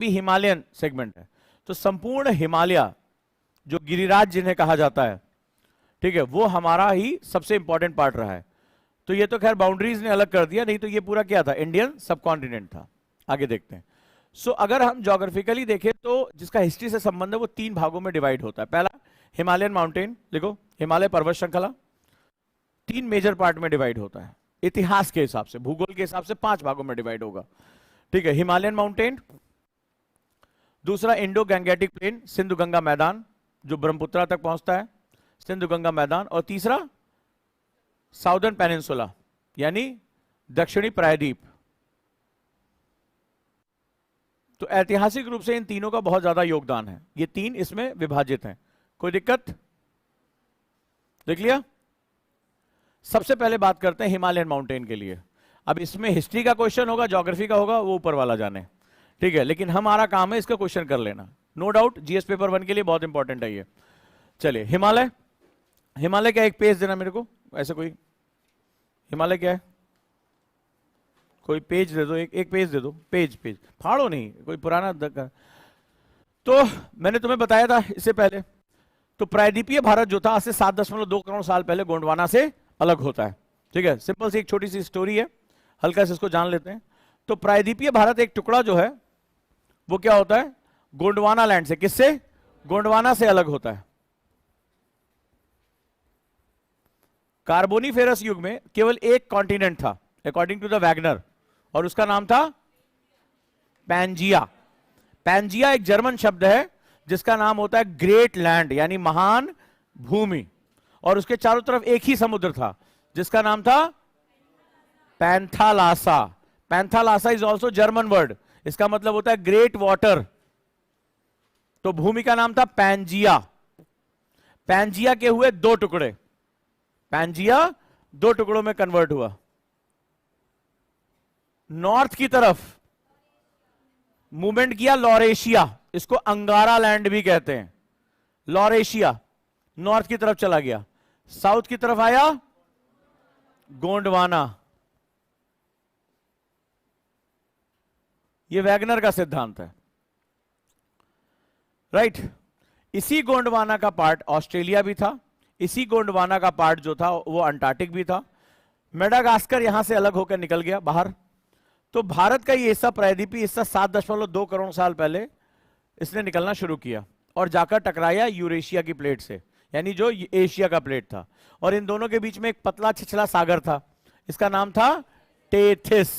भी Himalayan segment है। तो संपूर्ण हिमालय जो गिरिराज जिन्हें कहा जाता है, ठीक है, वो हमारा ही सबसे इंपॉर्टेंट पार्ट रहा है। तो ये तो खैर बाउंड्रीज ने अलग कर दिया, नहीं तो ये पूरा क्या था, इंडियन सबकॉन्टिनेंट था। आगे देखते हैं। सो अगर हम ज्योग्राफिकली देखें तो जिसका हिस्ट्री से संबंध है वो 3 भागों में डिवाइड होता है। पहला हिमालयन माउंटेन, लिखो हिमालय पर्वत श्रृंखला 3 मेजर पार्ट में डिवाइड होता है। इतिहास के हिसाब से, भूगोल के हिसाब से 5 भागों में डिवाइड होगा, ठीक है। हिमालयन माउंटेन, दूसरा Indo Gangetic plain, Sindhu Ganga मैदान जो ब्रह्मपुत्रा तक पहुंचता है, सिंधु गंगा मैदान, और तीसरा साउदर्न पेनिनसुला यानी दक्षिणी प्रायद्वीप। तो ऐतिहासिक रूप से इन तीनों का बहुत ज्यादा योगदान है। ये 3 इसमें विभाजित हैं। कोई दिक्कत? देख लिया। सबसे पहले बात करते हैं हिमालयन माउंटेन के लिए। अब इसमें हिस्ट्री का क्वेश्चन होगा, ज्योग्राफी का होगा, वो ऊपर वाला जाने, ठीक है, लेकिन हमारा काम है इसका क्वेश्चन कर लेना। नो डाउट जीएस पेपर 1 के लिए बहुत इंपॉर्टेंट है ये। चलिए हिमालय, हिमालय क्या, एक पेज देना मेरे को, ऐसे कोई हिमालय क्या है, कोई पेज दे दो, एक पेज दे दो, पेज फाड़ो नहीं, कोई पुराना तो मैंने तुम्हें बताया था इससे पहले, तो प्रायद्वीपीय भारत जो था आज से 7.2 करोड़ साल पहले गोंडवाना से अलग होता है, ठीक है। सिंपल सी एक छोटी सी स्टोरी है, हल्का से इसको जान लेते हैं। तो प्रायद्वीपीय भारत एक टुकड़ा जो है वो क्या होता है, गोंडवाना लैंड से, किससे, गोंडवाना से अलग होता है। कार्बोनिफेरस युग में केवल एक कॉन्टिनेंट था अकॉर्डिंग टू द वैगनर, और उसका नाम था पैंजिया। पैंजिया एक जर्मन शब्द है जिसका नाम होता है ग्रेट लैंड यानी महान भूमि, और उसके चारों तरफ एक ही समुद्र था जिसका नाम था Panthalassa. Panthalassa is also German word, इसका मतलब होता है ग्रेट वाटर। तो भूमि का नाम था पैंजिया। पैंजिया के हुए 2 टुकड़े, पैंजिया 2 टुकड़ों में कन्वर्ट हुआ। नॉर्थ की तरफ मूवमेंट किया लॉरेशिया, इसको अंगारा लैंड भी कहते हैं। लॉरेशिया नॉर्थ की तरफ चला गया, साउथ की तरफ आया गोंडवाना। यह वैगनर का सिद्धांत है, राइट। इसी गोंडवाना का पार्ट ऑस्ट्रेलिया भी था, इसी गोंडवाना का पार्ट जो था वो अंटार्कटिक भी था। मेडागास्कर यहां से अलग होकर निकल गया बाहर। तो भारत का ये हिस्सा, प्रायद्वीपीय हिस्सा 7.2 करोड़ साल पहले इसने निकलना शुरू किया और जाकर टकराया यूरेशिया की प्लेट से, यानी जो एशिया का प्लेट था। और इन दोनों के बीच में एक पतला छिछला सागर था, इसका नाम था टेथिस।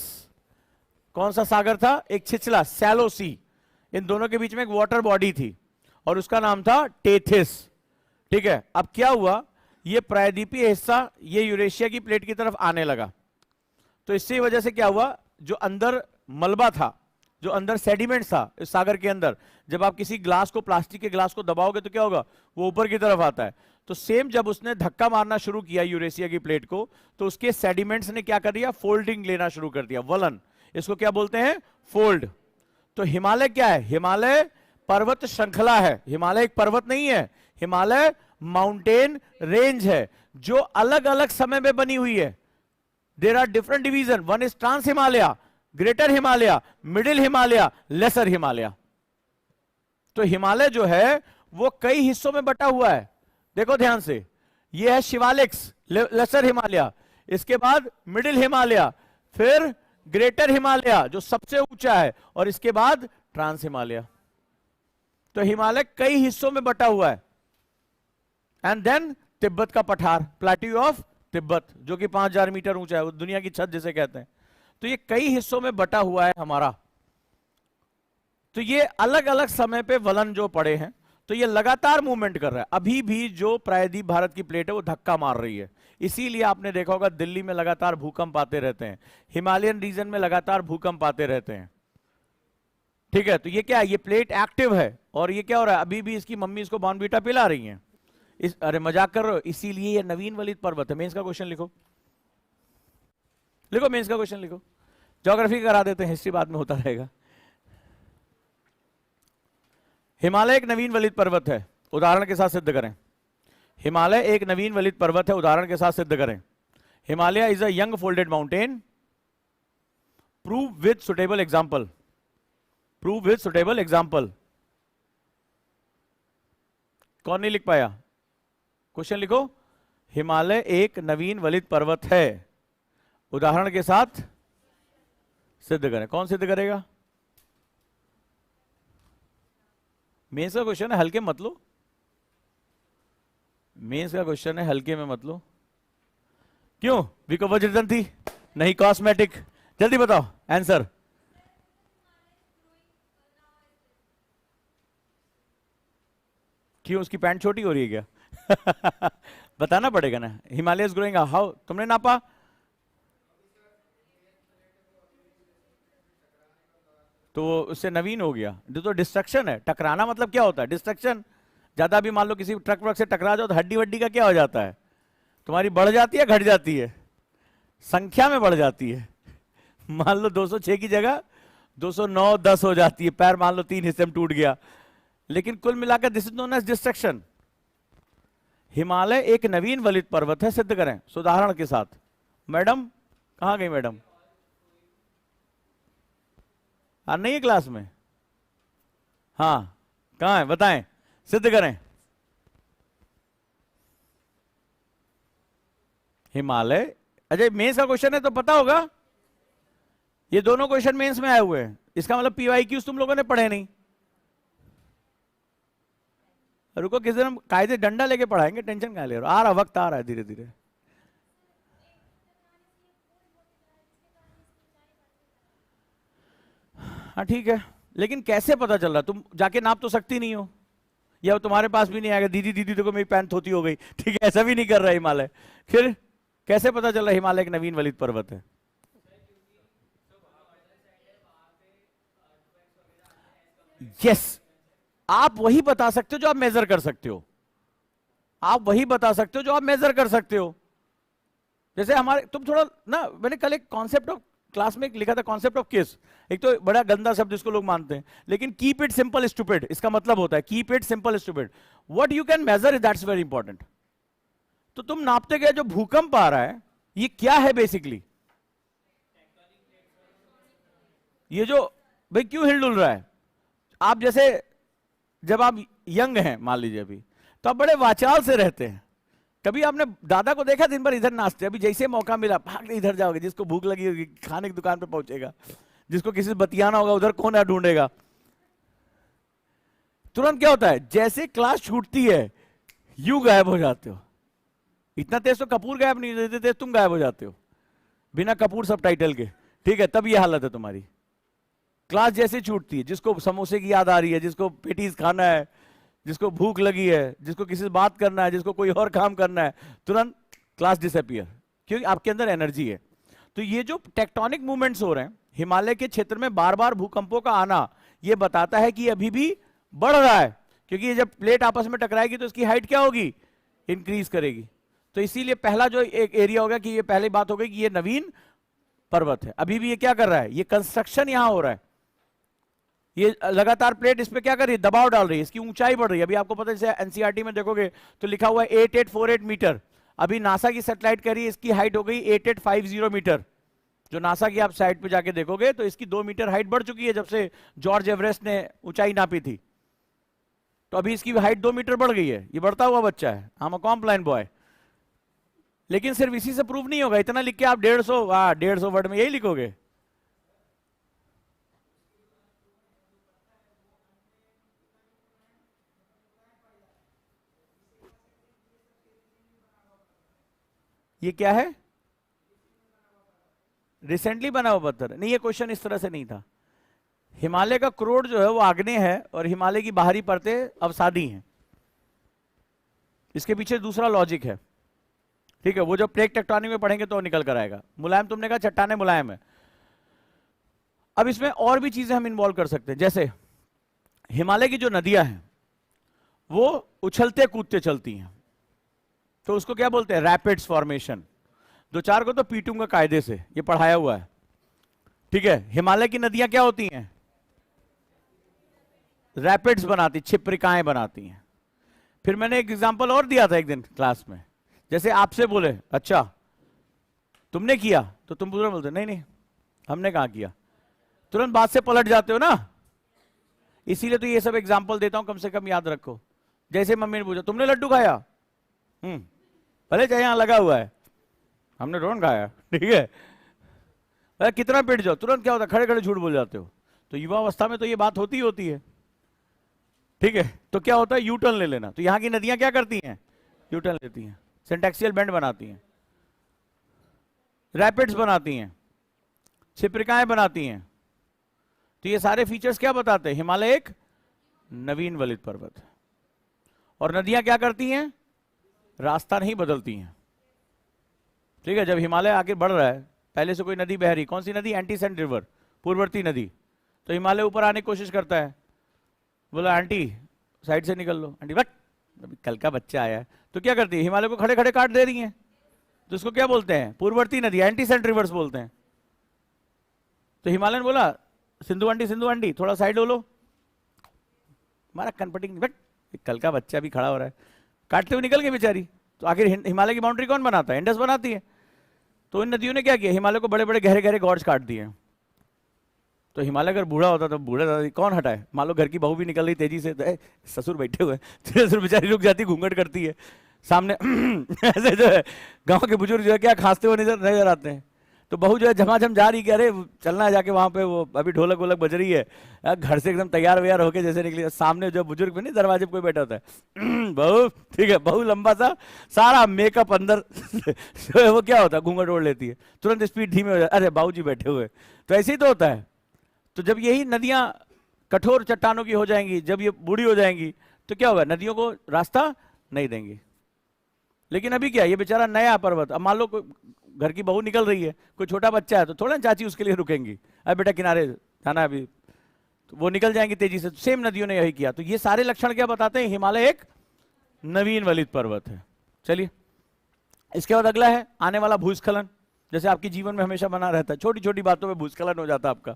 कौन सा सागर था? एक छिछला, सैलो सी। इन दोनों के बीच में एक वाटर बॉडी थी और उसका नाम था टेथिस, ठीक है। अब क्या हुआ, ये प्रायद्वीपीय हिस्सा ये यूरेशिया की प्लेट की तरफ आने लगा। तो इससे वजह से क्या हुआ, जो अंदर मलबा था, जो अंदर सेडिमेंट था इस सागर के अंदर, जब आप किसी ग्लास को, प्लास्टिक के ग्लास को दबाओगे तो क्या होगा, वो ऊपर की तरफ आता है। तो सेम जब उसने धक्का मारना शुरू किया यूरेशिया की प्लेट को, तो उसके सेडिमेंट्स ने क्या कर दिया, फोल्डिंग लेना शुरू कर दिया, वलन। इसको क्या बोलते हैं, फोल्ड। तो हिमालय क्या है, हिमालय पर्वत श्रृंखला है। हिमालय एक पर्वत नहीं है, हिमालय माउंटेन रेंज है जो अलग अलग समय में बनी हुई है। There are different division, one is trans Himalaya, greater Himalaya, middle Himalaya, lesser Himalaya. तो हिमालय जो है वो कई हिस्सों में बटा हुआ है, देखो ध्यान से। ये है शिवालिक्स, लेसर हिमालय, इसके बाद मिडिल हिमालय, फिर ग्रेटर हिमालय जो सबसे ऊंचा है, और इसके बाद ट्रांस हिमालय। तो हिमालय कई हिस्सों में बटा हुआ है। एंड देन तिब्बत का पठार, प्लेट्यू ऑफ तिब्बत, जो कि 5000 मीटर ऊंचा है, वो दुनिया की छत जिसे कहते हैं। तो ये कई हिस्सों में बटा हुआ है हमारा। तो ये अलग अलग समय पे वलन जो पड़े हैं, तो ये लगातार मूवमेंट कर रहा है। अभी भी जो प्रायद्वीप भारत की प्लेट है वो धक्का मार रही है। इसीलिए आपने देखा होगा दिल्ली में लगातार भूकंप आते रहते हैं, हिमालयन रीजन में लगातार भूकंप आते रहते हैं, ठीक है। तो ये क्या है, ये प्लेट एक्टिव है। और ये क्या हो रहा है, अभी भी इसकी मम्मी इसको बॉर्नवीटा पिला रही हैं। अरे मजाक कर रहे हो, इसीलिए ये नवीन वलित पर्वत है। मेंस का क्वेश्चन लिखो, लिखो मेंस का क्वेश्चन लिखो। ज्योग्राफी करा देते हैं, हिस्ट्री बाद में होता रहेगा। हिमालय एक नवीन वलित पर्वत है, उदाहरण के साथ सिद्ध करें। हिमालय एक नवीन वलित पर्वत है, उदाहरण के साथ सिद्ध करें। Himalaya is a young folded mountain, prove with suitable example. Prove with suitable example. कौन नहीं लिख पाया? क्वेश्चन लिखो। हिमालय एक नवीन वलित पर्वत है, उदाहरण के साथ सिद्ध करें। कौन सिद्ध करेगा? मेंस का क्वेश्चन है, हल्के मत लो। मेंस का क्वेश्चन है, हल्के में मत लो। क्यों? बिकॉज वज्रधन थी नहीं, कॉस्मेटिक। जल्दी बताओ आंसर। क्यों? उसकी पैंट छोटी हो रही है क्या? बताना पड़ेगा ना। Himalaya is growing how? तुमने नापा? तो उससे नवीन हो गया। जो तो डिस्ट्रक्शन है। टकराना मतलब क्या होता है? डिस्ट्रक्शन। ज्यादा भी मान लो किसी ट्रक व्रक से टकरा जाओ तो हड्डी वड्डी का क्या हो जाता है? तुम्हारी बढ़ जाती है, घट जाती है? संख्या में बढ़ जाती है। मान लो 206 की जगह 209 10 हो जाती है। पैर मान लो 3 हिस्से में टूट गया। लेकिन कुल मिलाकर this is known as destruction. Himalaya एक नवीन वलित पर्वत है, सिद्ध करें उदाहरण के साथ। मैडम कहां गई? मैडम नहीं है क्लास में? हाँ, कहां है? बताएं, सिद्ध करें। हिमालय। अजय मेंस का क्वेश्चन है तो पता होगा। ये दोनों क्वेश्चन मेंस में आए हुए हैं। इसका मतलब पीवाईक्यूज तुम लोगों ने पढ़े नहीं। रुको, किस दिन हम कायदे डंडा लेके पढ़ाएंगे। टेंशन कहां ले रहे हो? आ रहा वक्त, आ रहा है धीरे धीरे। हाँ ठीक है, लेकिन कैसे पता चल रहा? तुम जाके नाप तो सकती नहीं हो, या तुम्हारे पास भी नहीं आएगा दीदी दीदी देखो मेरी पैंट धोती हो गई। ठीक है, ऐसा भी नहीं कर रहा हिमालय। फिर कैसे पता चल रहा हिमालय एक नवीन वलित पर्वत है? यस, आप वही बता सकते हो जो आप मेजर कर सकते हो। आप वही बता सकते हो जो आप मेजर कर सकते हो। जैसे हमारे, तुम थोड़ा ना, मैंने कल एक कॉन्सेप्ट ऑफ क्लास में लिखा था, कॉन्सेप्ट ऑफ केस। एक तो बड़ा गंदा शब्द जिसको लोग मानते हैं, लेकिन कीप इट सिंपल स्टूपिड, इसका मतलब होता है keep it simple stupid. What you can measure that's very important. तो तुम नापते गए जो भूकंप आ रहा है, ये क्या है बेसिकली? ये जो भाई क्यों हिलडुल रहा है? आप जैसे जब आप यंग हैं मान लीजिए अभी, तो आप बड़े वाचाल से रहते हैं। कभी आपने दादा को देखा दिन भर इधर नाचते, अभी जैसे मौका मिला भाग के इधर जाओगे। जिसको भूख लगी होगी खाने की दुकान पे पहुंचेगा, जिसको किसी से बतियाना होगा उधर कोना ढूंढेगा। तुरंत क्या होता है? जैसे क्लास छूटती है यूं गायब हो जाते हो। इतना तेज तो कपूर गायब नहीं होते, तेज तुम गायब हो जाते हो बिना कपूर सब टाइटल के। ठीक है, तब ये हालत है तुम्हारी। क्लास जैसे छूटती है, जिसको समोसे की याद आ रही है, जिसको पेटीज खाना है, जिसको भूख लगी है, जिसको किसी से बात करना है, जिसको कोई और काम करना है, तुरंत क्लास डिसअपियर, क्योंकि आपके अंदर एनर्जी है। तो ये जो टेक्टोनिक मूवमेंट्स हो रहे हैं हिमालय के क्षेत्र में, बार बार भूकंपों का आना, ये बताता है कि अभी भी बढ़ रहा है। क्योंकि ये जब प्लेट आपस में टकराएगी तो इसकी हाइट क्या होगी? इंक्रीज करेगी। तो इसीलिए पहला जो एक एरिया होगा कि ये पहली बात हो गई कि ये नवीन पर्वत है। अभी भी ये क्या कर रहा है? ये कंस्ट्रक्शन यहां हो रहा है। ये लगातार प्लेट इस पे क्या कर रही है? दबाव डाल रही है, इसकी ऊंचाई बढ़ रही है। अभी आपको पता है, जैसे एनसीईआरटी में देखोगे तो लिखा हुआ है 8848 मीटर। अभी नासा की सैटेलाइट कह रही है इसकी हाइट हो गई 8850 मीटर। जो नासा की आप साइट पे जाके देखोगे तो इसकी 2 मीटर हाइट बढ़ चुकी है जब से जॉर्ज एवरेस्ट ने ऊंचाई नापी थी। तो अभी इसकी हाइट 2 मीटर बढ़ गई है। ये बढ़ता हुआ बच्चा है, हम कॉम्प्लाइन बॉय। लेकिन सिर्फ इसी से प्रूव नहीं होगा। इतना लिख के आप 150 वर्ड में यही लिखोगे? ये क्या है? रिसेंटली बना हुआ पत्थर नहीं। ये क्वेश्चन इस तरह से नहीं था। हिमालय का क्रोड जो है वो आग्नेय है और हिमालय की बाहरी परतें अवसादी हैं। इसके पीछे दूसरा लॉजिक है। ठीक है, वो जब प्लेट टेक्टोनिक में पढ़ेंगे तो निकल कर आएगा। मुलायम, तुमने कहा चट्टाने मुलायम है। अब इसमें और भी चीजें हम इन्वॉल्व कर सकते हैं। जैसे हिमालय की जो नदियां हैं वो उछलते कूदते चलती हैं, तो उसको क्या बोलते हैं? Rapids formation. 2-4 को तो पीटूंगा कायदे से, ये पढ़ाया हुआ है। ठीक है, हिमालय की नदियां क्या होती हैं? रैपिड्स बनाती, छिपरिकाएं बनाती हैं। फिर मैंने एक एग्जांपल और दिया था एक दिन क्लास में। जैसे आपसे बोले अच्छा तुमने किया, तो तुम पूरा बोलते नहीं नहीं हमने कहा किया। तुरंत बात से पलट जाते हो ना। इसीलिए तो ये सब एग्जाम्पल देता हूं, कम से कम याद रखो। जैसे मम्मी ने पूछा तुमने लड्डू खाया, भले चाहे यहां लगा हुआ है, हमने रोन खाया, ठीक है। अरे कितना पिट जाओ, तुरंत क्या होता है, खड़े खड़े झूठ बोल जाते हो। तो युवा अवस्था में तो ये बात होती होती है, ठीक है। तो क्या होता है, यू टर्न ले लेना। तो यहां की नदियां क्या करती हैं, यू टर्न लेती हैं, सिंटैक्सियल बेंड बनाती हैं, रैपिड्स बनाती हैं, क्षिप्रिकाएं बनाती हैं। तो ये सारे फीचर्स क्या बताते हैं, हिमालय एक नवीन वलित पर्वत है। और नदियां क्या करती हैं, रास्ता नहीं बदलती हैं, ठीक है। जब हिमालय आगे बढ़ रहा है, पहले से कोई नदी बह रही, कौन सी नदी, एंटीसेंट रिवर, पूर्ववर्ती नदी। तो हिमालय ऊपर आने की कोशिश करता है, बोला आंटी साइड से निकल लो, आंटी बट अभी कल का बच्चा आया है। तो क्या करती है, हिमालय को खड़े खड़े काट दे रही है। तो इसको क्या बोलते हैं, पूर्ववर्ती नदी, एंटीसेंट रिवर्स बोलते हैं। तो हिमालय ने बोला सिंधु आंटी थोड़ा साइड हो लो, हमारा कनपटिंग, बट कल का बच्चा भी खड़ा हो रहा है, काटते हुए निकल गए बेचारी। तो आखिर हिमालय की बाउंड्री कौन बनाता है, इंडस बनाती है। तो इन नदियों ने क्या किया, हिमालय को बड़े बड़े गहरे गहरे गॉर्ज काट दिए। तो हिमालय अगर बूढ़ा होता तो बूढ़ा दादा कौन हटाए, मान लो घर की बहू भी निकल रही तेजी से, तो ससुर बैठे हुए हैं, ससुर बेचारी रुक जाती, घूंघट करती है सामने ऐसे जो है गांव के बुजुर्ग जो है क्या खांसते हुए नजर आते हैं। तो बहू जो है झमाझम जा रही कि अरे चलना है जाके वहां पे, वो अभी ढोलक वोलक बज रही है, घर से एकदम तैयार व्यार होके जैसे निकली, सामने जो बुजुर्ग में नहीं दरवाजे पे कोई बैठा होता है बहू, ठीक है, बहू लंबा सा सारा मेकअप अंदर जो है वो क्या होता है, घूंघट ओढ़ लेती है, तुरंत स्पीड धीमे हो जाती, अरे बाबू जी बैठे हुए। तो ऐसे ही तो होता है। तो जब यही नदियां कठोर चट्टानों की हो जाएंगी, जब ये बूढ़ी हो जाएंगी, तो क्या होगा, नदियों को रास्ता नहीं देंगी। लेकिन अभी क्या, ये बेचारा नया पर्वत, अब मान लो कोई घर की बहू निकल रही है, कोई छोटा बच्चा है, तो थोड़ा चाची उसके लिए रुकेंगी, अब बेटा किनारे जाना अभी, तो वो निकल जाएंगी तेजी से। सेम नदियों ने यही किया। तो ये सारे लक्षण क्या बताते हैं, हिमालय एक नवीन वलित पर्वत है। चलिए इसके बाद अगला है आने वाला भूस्खलन। जैसे आपके जीवन में हमेशा बना रहता है, छोटी छोटी बातों में भूस्खलन हो जाता है आपका,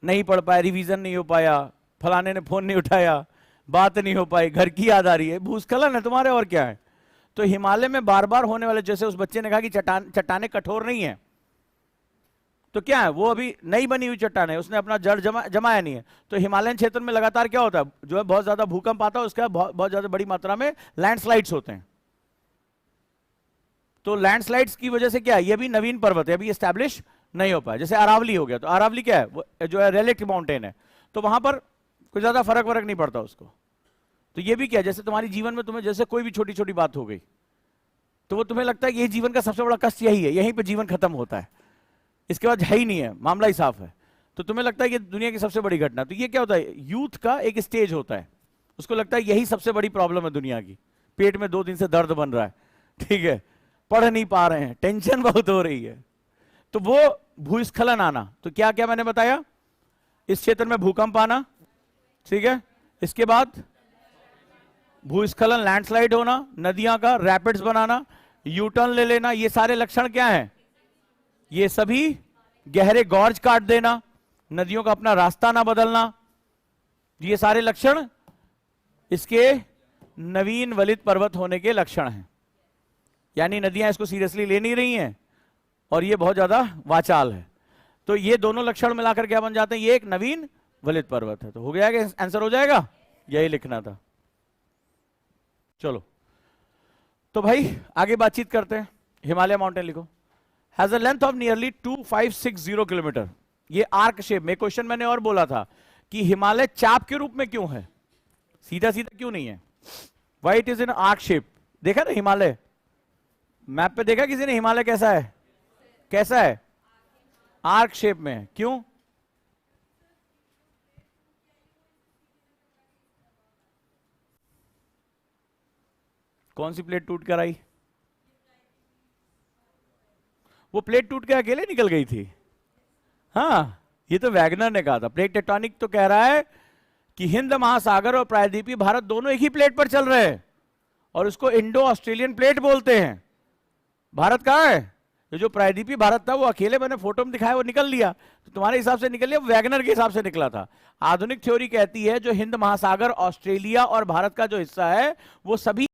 नहीं पढ़ पाया, रिवीजन नहीं हो पाया, फलाने ने फोन नहीं उठाया, बात नहीं हो पाई, घर की याद आ रही है, भूस्खलन है तुम्हारे, और क्या है। तो हिमालय में बार बार होने वाले, जैसे उस बच्चे ने कहा कि चट्टाने कठोर नहीं है, तो क्या है, वो अभी नई बनी हुई चट्टान है, उसने अपना जड़ जमाया नहीं है। तो हिमालयन क्षेत्र में लगातार क्या होता है, जो है बहुत ज्यादा भूकंप आता है, उसका बहुत ज्यादा बड़ी मात्रा में लैंडस्लाइड्स होते हैं। तो लैंडस्लाइड्स की वजह से क्या है, ये भी नवीन पर्वत है, अभी एस्टैब्लिश नहीं हो पाया। जैसे अरावली हो गया, तो अरावली क्या है, वो जो है रेलिक माउंटेन है, तो वहां पर कोई ज्यादा फर्क नहीं पड़ता उसको। तो ये भी क्या, जैसे तुम्हारी जीवन में तुम्हें जैसे कोई भी छोटी छोटी बात हो गई, तो वो तुम्हें लगता है कि ये जीवन का सबसे बड़ा कष्ट यही है, यहीं पे जीवन खत्म होता है, इसके बाद है ही नहीं है, मामला ही साफ है, तो तुम्हें लगता है कि दुनिया की सबसे बड़ी घटना। तो ये क्या होता है, यूथ का एक स्टेज होता है, उसको लगता है यही सबसे बड़ी प्रॉब्लम है दुनिया की, पेट में 2 दिन से दर्द बन रहा है, ठीक है, पढ़ नहीं पा रहे हैं, टेंशन बहुत हो रही है। तो वो भूस्खलन आना, तो क्या क्या मैंने बताया, इस क्षेत्र में भूकंप आना, ठीक है, इसके बाद भूस्खलन, लैंडस्लाइड होना, नदियां का रैपिड्स बनाना, यूटर्न ले लेना, ये सारे लक्षण क्या हैं, ये सभी गहरे गॉर्ज काट देना, नदियों का अपना रास्ता ना बदलना, ये सारे लक्षण इसके नवीन वलित पर्वत होने के लक्षण हैं। यानी नदियां इसको सीरियसली ले नहीं रही हैं और ये बहुत ज्यादा वाचाल है। तो ये दोनों लक्षण मिलाकर क्या बन जाते हैं, ये एक नवीन वलित पर्वत है। तो हो गया, आंसर हो जाएगा, यही लिखना था। चलो तो भाई आगे बातचीत करते हैं। हिमालय माउंटेन लिखो, has a length of nearly 2560 kilometre. ये आर्क शेप में, क्वेश्चन मैंने और बोला था कि हिमालय चाप के रूप में क्यों है, सीधा सीधा क्यों नहीं है, why it is in arc shape. देखा ना हिमालय मैप पे, देखा किसी ने हिमालय कैसा है, कैसा है, आर्क शेप में है, क्यों, कौन सी प्लेट टूट कर आई, वो प्लेट टूट के अकेले निकल गई थी। हाँ, ये तो वैगनर ने कहा था। प्लेट टेक्टोनिक तो कह रहा है कि हिंद महासागर और प्रायद्वीपीय भारत दोनों एक ही प्लेट पर चल रहे हैं और उसको इंडो ऑस्ट्रेलियन प्लेट बोलते हैं। भारत कहाँ है, ये जो प्रायद्वीपीय भारत था वो अकेले, मैंने फोटो में दिखाया, वो निकल लिया, तो तुम्हारे हिसाब से निकल लिया, वैगनर के हिसाब से निकला था। आधुनिक थ्योरी कहती है जो हिंद महासागर, ऑस्ट्रेलिया और भारत का जो हिस्सा है वो सभी